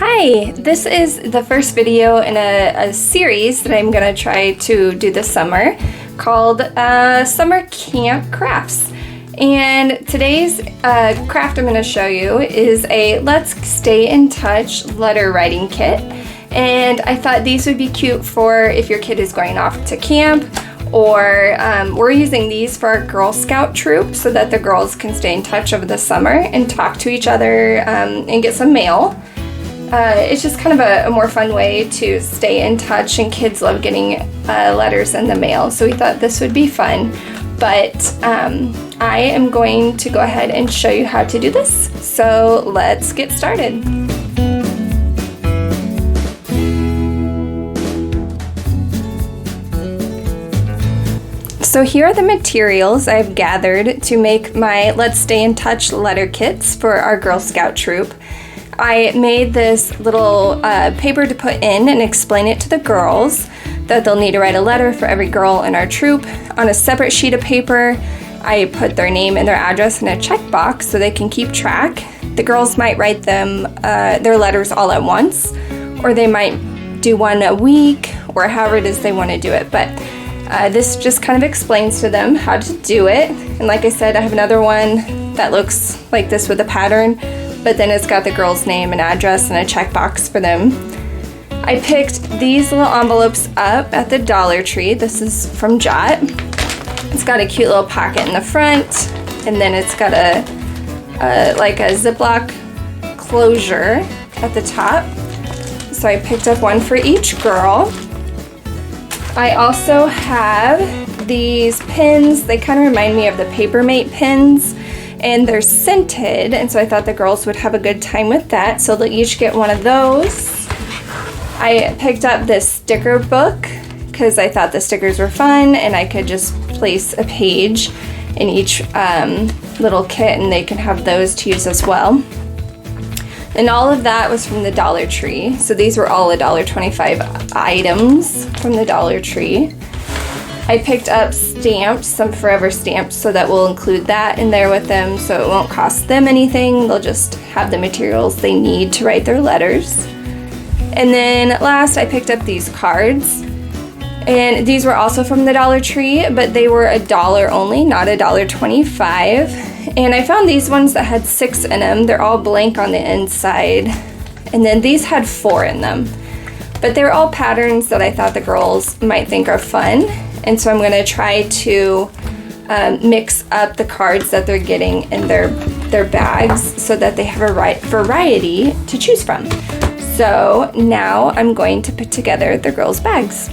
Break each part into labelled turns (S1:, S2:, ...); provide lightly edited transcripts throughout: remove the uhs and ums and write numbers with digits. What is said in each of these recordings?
S1: Hi, this is the first video in a series that I'm going to try to do this summer called Summer Camp Crafts. And today's craft I'm going to show you is a Let's Stay in Touch letter writing kit. And I thought these would be cute for if your kid is going off to camp, or we're using these for our Girl Scout troop so that the girls can stay in touch over the summer and talk to each other and get some mail. It's just kind of a more fun way to stay in touch, and kids love getting letters in the mail, so we thought this would be fun. But I am going to go ahead and show you how to do this, so let's get started. So here are the materials I've gathered to make my Let's Stay in Touch letter kits for our Girl Scout troop. I made this little paper to put in and explain it to the girls that they'll need to write a letter for every girl in our troop. On a separate sheet of paper, I put their name and their address in a checkbox so they can keep track. The girls might write them their letters all at once, or they might do one a week, or however it is they want to do it. But this just kind of explains to them how to do it. And like I said, I have another one that looks like this with a pattern, but then it's got the girl's name and address and a checkbox for them. I picked these little envelopes up at the Dollar Tree. This is from Jot. It's got a cute little pocket in the front, and then it's got a like a Ziploc closure at the top. So I picked up one for each girl. I also have these pins. They kind of remind me of the Papermate pins, and they're scented, and so I thought the girls would have a good time with that, so they'll each get one of those. I picked up this sticker book because I thought the stickers were fun, and I could just place a page in each little kit, and they can have those to use as well. And all of that was from the Dollar Tree. So these were all $1.25 items from the Dollar Tree. I picked up stamps, some Forever stamps, so that we'll include that in there with them, so it won't cost them anything. They'll just have the materials they need to write their letters. And then last, I picked up these cards. And these were also from the Dollar Tree, but they were $1 only, not $1.25. And I found these ones that had 6 in them. They're all blank on the inside. And then these had 4 in them. But they're all patterns that I thought the girls might think are fun. And so I'm going to try to mix up the cards that they're getting in their bags so that they have a variety to choose from. So now I'm going to put together the girls' bags.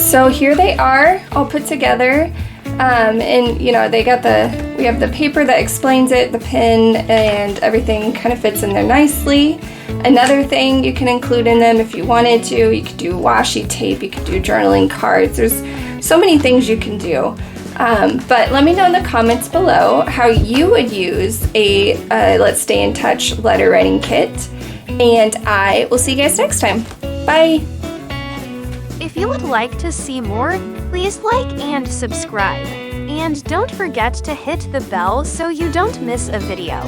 S1: So here they are all put together. And you know, we have the paper that explains it, the pin, and everything kind of fits in there nicely. Another thing you can include in them if you wanted to, you could do washi tape, you could do journaling cards. There's so many things you can do. But let me know in the comments below how you would use a Let's Stay in Touch letter writing kit. And I will see you guys next time. Bye!
S2: If you would like to see more, please like and subscribe. And don't forget to hit the bell so you don't miss a video.